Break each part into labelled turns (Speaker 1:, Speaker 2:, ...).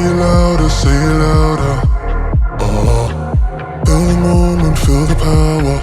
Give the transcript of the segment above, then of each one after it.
Speaker 1: say it louder. Feel the moment, feel the power.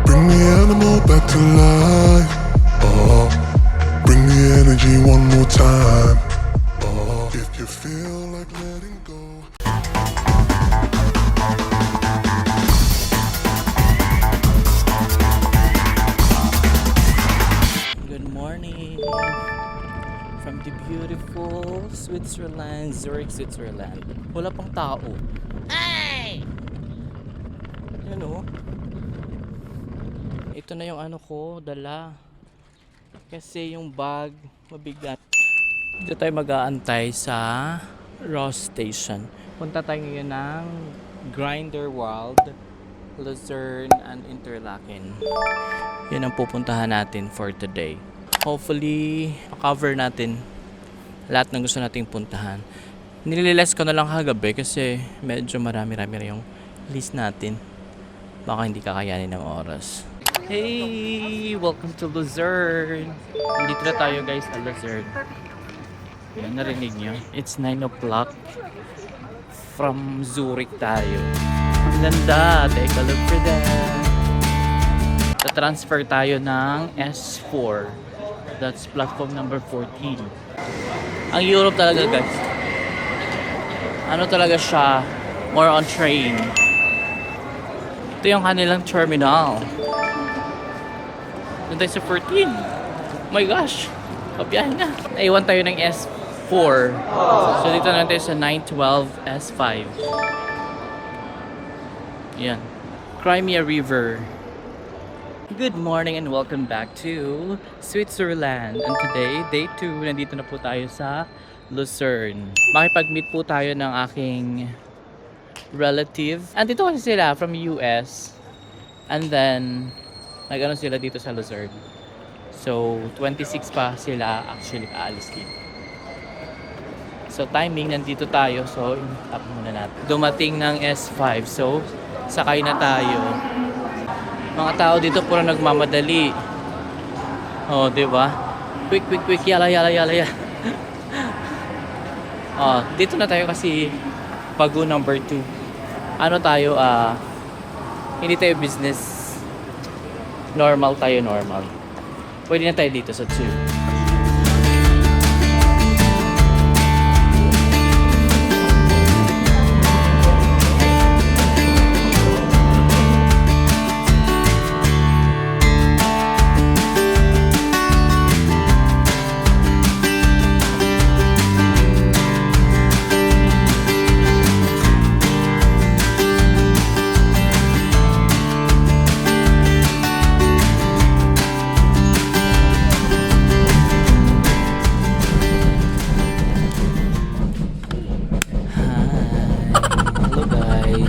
Speaker 1: Bring the animal back to life. Bring the energy one more time. If you feel like letting go.
Speaker 2: Good morning from the beautiful Switzerland, Zurich, Switzerland. Wala pang tao. Ay! Yan o. Ito na yung ano ko, dala. Kasi yung bag mabigat. Dito tayo mag-aantay sa Ross Station. Punta tayo ngayon ng Grindelwald, Luzerne, and Interlaken. Yan ang pupuntahan natin for today. Hopefully, cover natin lahat ng gusto nating puntahan. Nililes ko na lang kagabi kasi medyo marami-rami yung list natin. Baka hindi kakayanin ng oras. Hey! Welcome to Luzerne! Dito na tayo guys sa Luzerne. Yan, narinig nyo. It's 9 o'clock. From Zurich tayo. Ang ganda! Take a look for that. Transfer tayo ng S4. That's platform number 14. Ang Europe talaga guys. Ano talaga siya? More on train. Ito yung kanilang terminal. Doon tayo sa 14. Oh my gosh. Pabiyahin na. Naiwan tayo ng S4. So dito na tayo sa 912 S5. Yan. Crimea River. Good morning and welcome back to Switzerland. And today, day 2, nandito na po tayo sa Luzerne. Makipag-meet po tayo ng aking relative. Andito kasi sila from US. And then, nag-ano sila dito sa Luzerne. So, 26 pa sila actually aalis dito. So, timing, nandito tayo. So, tap muna natin. Dumating ng S5. So, sakay na tayo. Mga tao dito puro nagmamadali. Oh, 'di ba? Quick, yala. Oh, dito na tayo kasi Pagu number 2. Ano tayo hindi tayo business. Normal tayo. Pwede na tayo dito sa 2.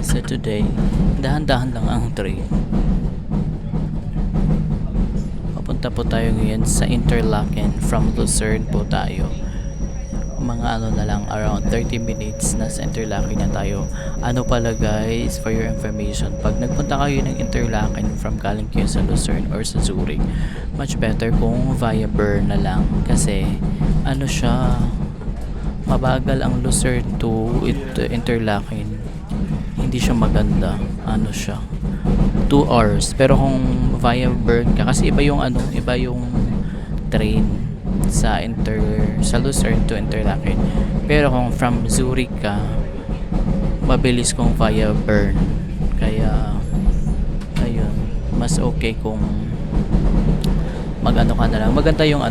Speaker 2: So today, dahan-dahan lang ang train. Papunta po tayo ngayon sa Interlaken. From Luzerne po tayo. Mga ano na lang, around 30 minutes na sa Interlaken na tayo. Ano pala guys, for your information, pag nagpunta kayo ng Interlaken from galing kayo sa Luzerne or sa Zurich, much better kung via Bern na lang. Kasi, ano siya, mabagal ang Luzerne to Interlaken. Hindi siya maganda. Ano siya? 2 hours. Pero kung via Bern ka, kasi iba yung train sa Luzerne to Interlaken. Pero kung from Zurich ka, mabilis kung via Bern. Kaya ayun, mas okay kung mag-ano ka na lang. Maganda yung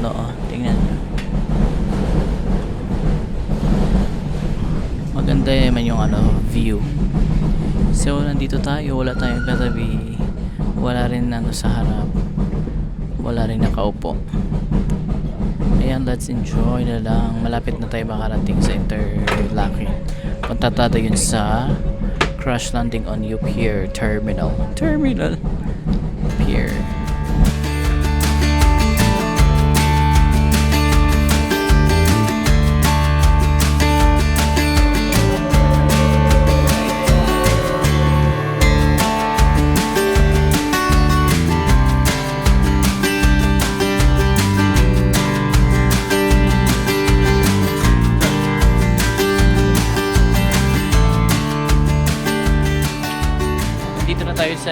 Speaker 2: tingnan nyo. Maganda naman yung view. So, nandito tayo. Wala tayong katabi. Wala rin sa harap. Wala rin nakaupo. Ayan, let's enjoy na lang. Malapit na tayo makarating sa Interlaken. Punta tayo yun sa crash landing on U Pier Terminal. Pier.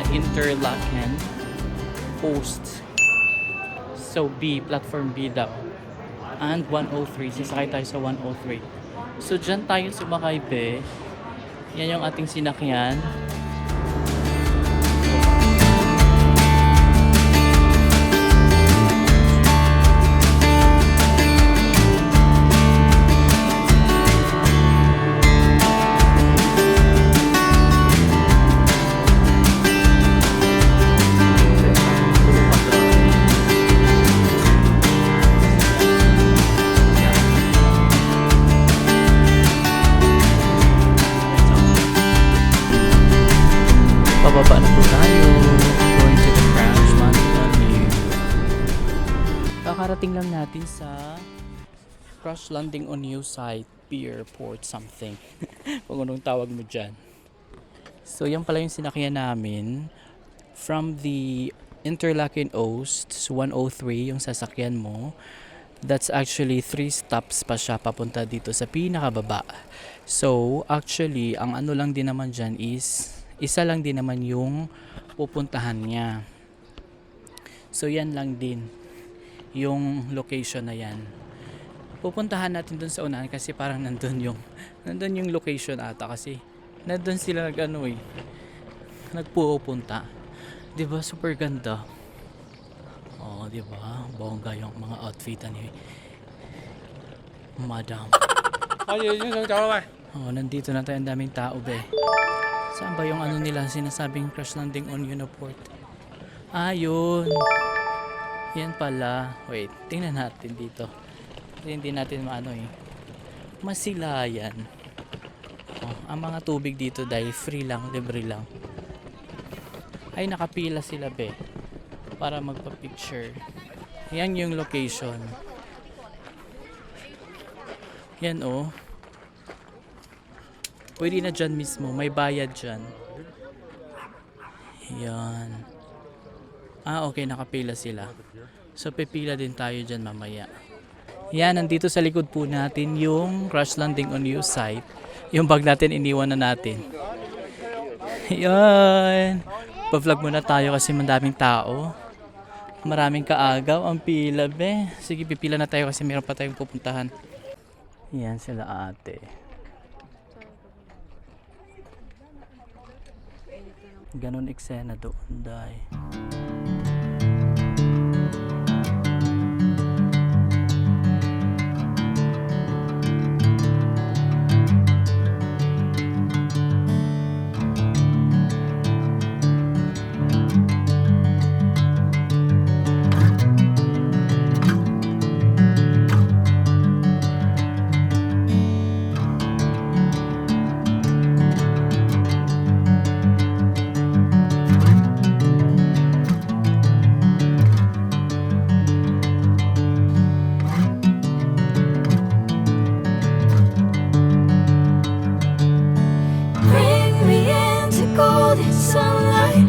Speaker 2: Interlaken Post. So B, platform B daw. And 103, sasakay tayo sa 103. So dyan tayo sumakay be. Yan yung ating sinakyan. Pababa na po tayo. Going to the crash landing on you. Kakarating lang natin sa crash landing on you site, pier, port, something. Kung anong tawag mo dyan. So yan pala yung sinakyan namin. From the Interlaken Oost, 103 yung sasakyan mo. That's actually 3 stops pa siya papunta dito sa pinakababa. So actually, ang ano lang din naman dyan is isa lang din naman yung pupuntahan niya. So yan lang din yung location na yan. Pupuntahan natin dun sa unahan kasi parang nandun yung location ata kasi nandun sila nagpupunta. 'Di ba super ganda? Oh, 'di ba? Bongga yung mga outfitan ni Madam. Oh, nandito na tayo, ang daming tao be. Saan ba yung ano nila sinasabing crash landing on Uniport? Ah, yun. Yan pala. Wait, tingnan natin dito. Kasi hindi natin masilayan. Oh, ang mga tubig dito dahil free lang, libre lang. Ay, nakapila sila be. Para magpa-picture. Yan yung location. Yan oh. Pwede na dyan mismo. May bayad dyan. Yan. Ah, okay. Nakapila sila. So, pipila din tayo dyan mamaya. Yan. Nandito sa likod po natin yung crash landing on you site. Yung bag natin, iniwan na natin. Yan. Pa-vlog muna tayo kasi madaming tao. Maraming kaagaw. Ang pila, be. Sige, pipila na tayo kasi meron pa tayong pupuntahan. Yan sila ate. Ganon eksena doon dahil.
Speaker 3: Bring me into golden sunlight.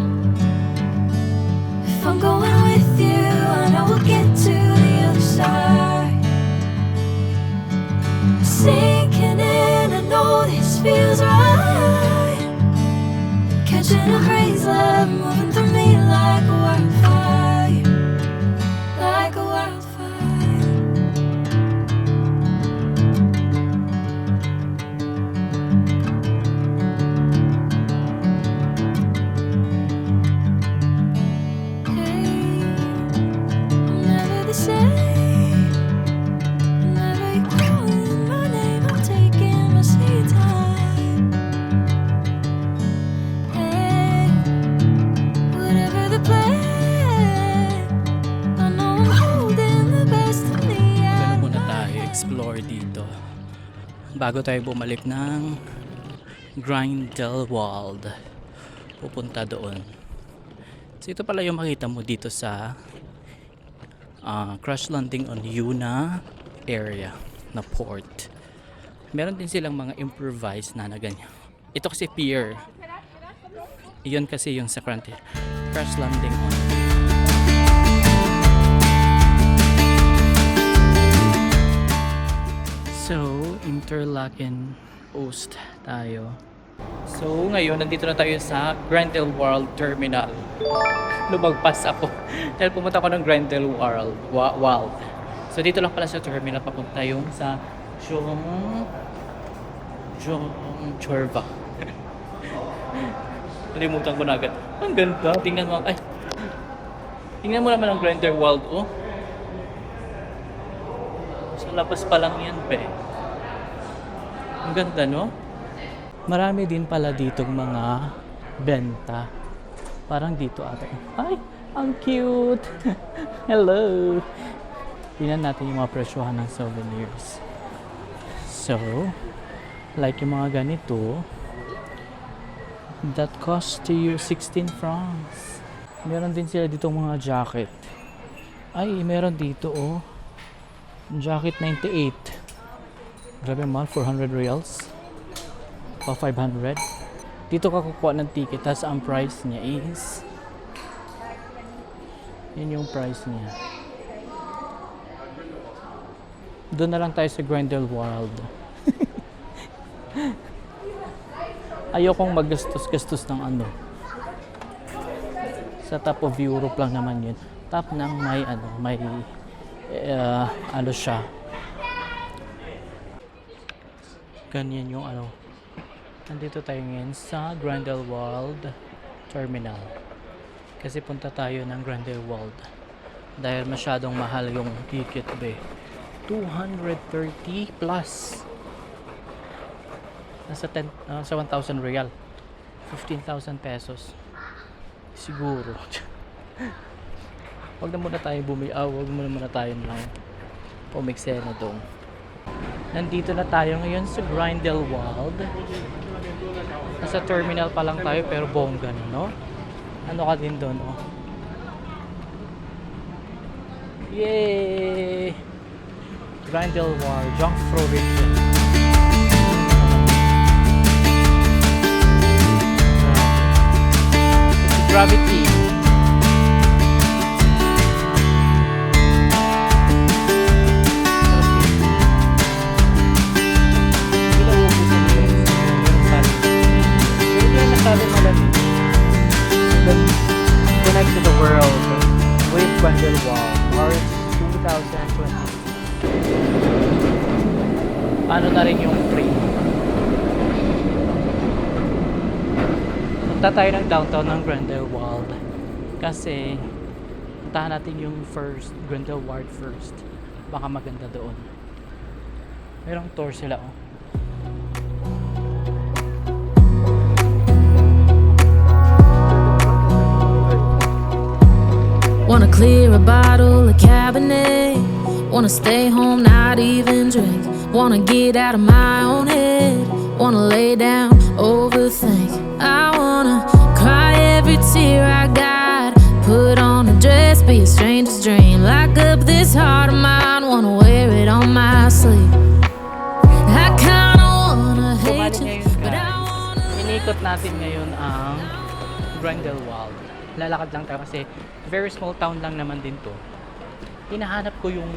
Speaker 3: If I'm going with you, I know we'll get to the other side. Sinking in, I know this feels right. Catching a breeze, love moving through me like a wildfire, like a wildfire. Never the same. Never you calling my name, I'm taking my sweet time. Hey, whatever the plan, I know I'm holding the best of me.
Speaker 2: Ganun muna tayo explore dito bago tayo bumalik ng Grindelwald pupunta doon. So ito pala yung makita mo dito sa crash landing on Yuna area na port. Meron din silang mga improvised na ganyan. Ito kasi pier. Iyon kasi yung sa crash landing on. So, Interlaken Oost tayo. So, ngayon, nandito na tayo sa Grandel World Terminal. Lumagpas ako. Dahil pumunta ako ng Grandel World. So, dito lang pala sa terminal papunta yung sa Chorva. Nalimutan ko na agad. Ang ganda. Tingnan mo. Ay. Tingnan mo naman ang Grandel World, oh. Sa labas pa lang yan, be. Ang ganda, no? Marami din pala ditong mga benta. Parang dito ata. Ay, ang cute! Hello! Tingnan natin yung mga presyohan ng souvenirs. So, like yung mga ganito, that cost to you 16 francs. Meron din sila ditong mga jacket. Ay, meron dito, oh. Jacket 98. Grabe mahal, 400 reals. O 500. Dito ka kukuha ng ticket, tapos ang price niya is yun yung price niya. Doon na lang tayo sa Grandel World. Ayokong maggastos-gastos ng ano. Sa top of Europe lang naman yun. Top ng may ano siya. Ganyan yung ano. Nandito tayo ngayon sa Grandel World Terminal. Kasi punta tayo ng Grandel World. Dahil masyadong mahal yung ticket, be. 230 plus. Nasa 1,000 real. 15,000 pesos. Siguro. Wag na muna tayo wag muna tayo lang pumiksena doon. Nandito na tayo ngayon sa Grandel World. Nasa terminal pa lang tayo pero bongga na, no? Ano ka din doon, oh? Yay! Grandel World, Jungfrau region. Gravity. Connect to the world with Grandel World, March 2020. Ano na rin yung free. Punta tayo ng downtown ng Grandel World kasi puntahan natin yung Grandel World first. Baka maganda doon. Merong tour sila, oh.
Speaker 3: Wanna clear a bottle of Cabernet. Wanna stay home, not even drink. Wanna get out of my own head. Wanna lay down, overthink. I wanna cry every tear I got. Put on a dress, be a stranger's dream. Lock up this heart of mine, wanna wear it on my sleeve. I kinda wanna hate you, but I wanna.
Speaker 2: Inikot natin ngayon ang Grandel World. Lalakad lang tayo kasi very small town lang naman din to. Hinahanap ko yung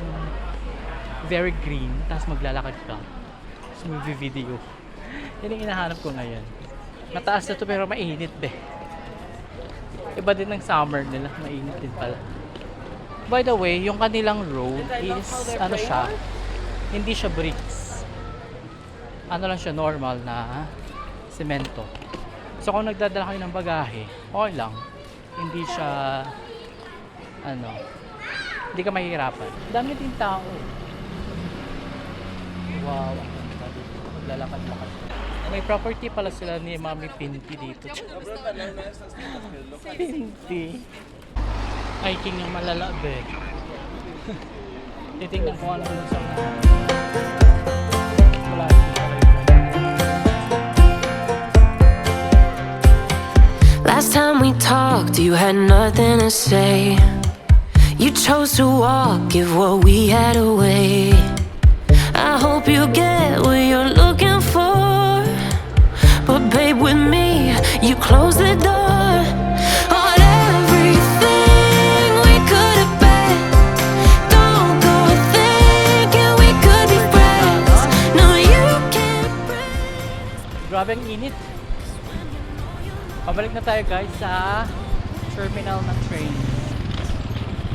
Speaker 2: very green, tapos maglalakad ka. Tapos mag-video. Yan yung hinahanap ko ngayon. Mataas na to pero mainit, be. Iba din ng summer nila, mainit din pala. By the way, yung kanilang road is ano siya, hindi siya bricks. Ano lang siya, normal na semento. So kung nagdadala kayo ng bagahe, okay lang. Hindi siya hindi ka mahihirapan. Dami din tao. Wow, ang ganda dito. Maglalakad-lakad. May property pala sila ni Mami Pinti dito. Pinti. Ay, king yung malalabe. Titingnan ko ano dun sa wala.
Speaker 4: Last time we talked, you had nothing to say. You chose to walk, give what we had away. I hope you get what you're looking for. But babe, with me, you close the door on everything we could have been. Don't go thinking we could be friends. No, you can't break.
Speaker 2: Grabe ang init. Pabalik na tayo guys sa terminal ng train.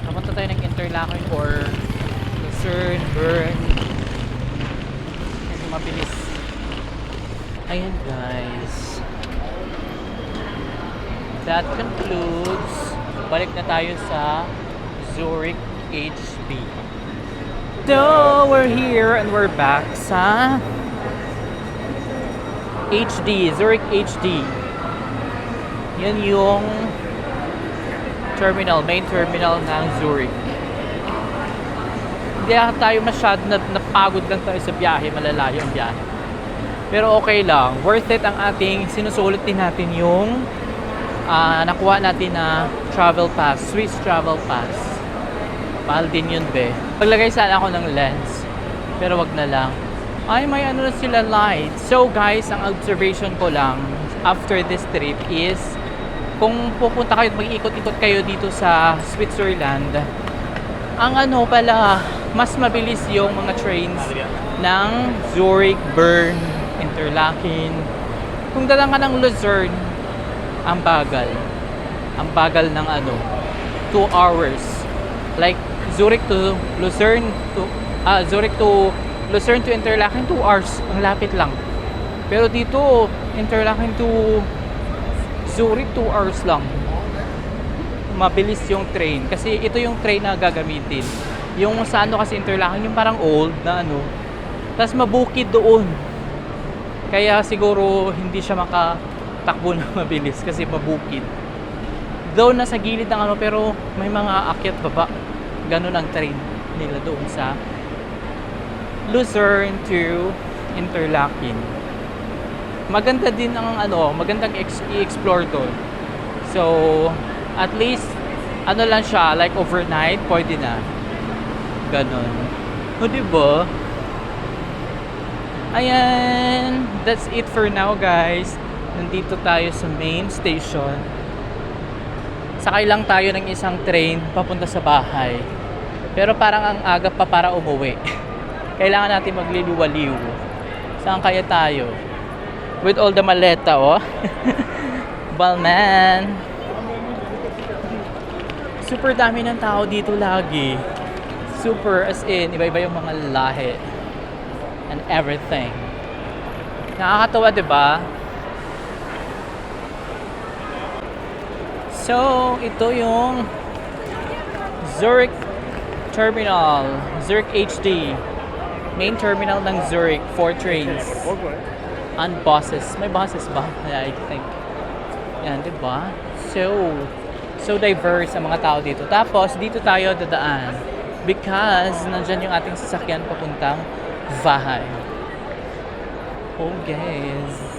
Speaker 2: Kapunta tayo ng Interlaken or Lucerne, Bern. Medyo mabilis. Ayan guys. That concludes. Balik na tayo sa Zurich HB. So, we're here and we're back sa HD, Zurich HD. Yan yung terminal, main terminal ng Zurich. Hindi tayo masyado napagod lang tayo sa biyahe, malalayo ang biyahe. Pero okay lang, worth it ang ating, sinusulit din natin yung nakuha natin na travel pass, Swiss travel pass. Mahal din yun be. Paglagay sana ako ng lens, pero wag na lang. Ay, may ano na sila light. So guys, ang observation ko lang after this trip is kung pupunta kayo at mag-ikot-ikot kayo dito sa Switzerland, ang ano pala, mas mabilis yung mga trains ng Zurich, Bern, Interlaken. Kung dalang ka ng Lucerne, ang bagal. Ang bagal ng 2 hours. Like Zurich to Lucerne to Zurich to Lucerne to Interlaken 2 hours. Ang lapit lang. Pero dito Interlaken to Zurich 2 hours lang. Mabilis yung train kasi ito yung train na gagamitin. Yung sa kasi Interlaken yung parang old na tapos mabukid doon. Kaya siguro hindi siya makatakbo na mabilis kasi mabukid. Though nasa gilid ng pero may mga akyat baba. Ganun ang train nila doon sa Lucerne to Interlaken. Maganda din ang magandang i-explore doon. So, at least lang siya, like overnight, pwede na. Ganun. O, diba? Ayan, that's it for now guys. Nandito tayo sa main station. Sakay lang tayo ng isang train papunta sa bahay. Pero parang ang aga pa para umuwi. Kailangan natin magliliwaliw. Saan kaya tayo? With all the maleta, oh. Well, man. Super dami ng tao dito lagi. Super, as in, iba-iba yung mga lahi. And everything. Nakakatawa, diba? So, ito yung Zurich Terminal. Zurich HD. Main terminal ng Zurich. 4 trains. And buses. May buses ba? I think. Yan, diba? So diverse ang mga tao dito. Tapos, dito tayo dadaan. Because, nandyan yung ating sasakyan papuntang bahay. Oh, guys.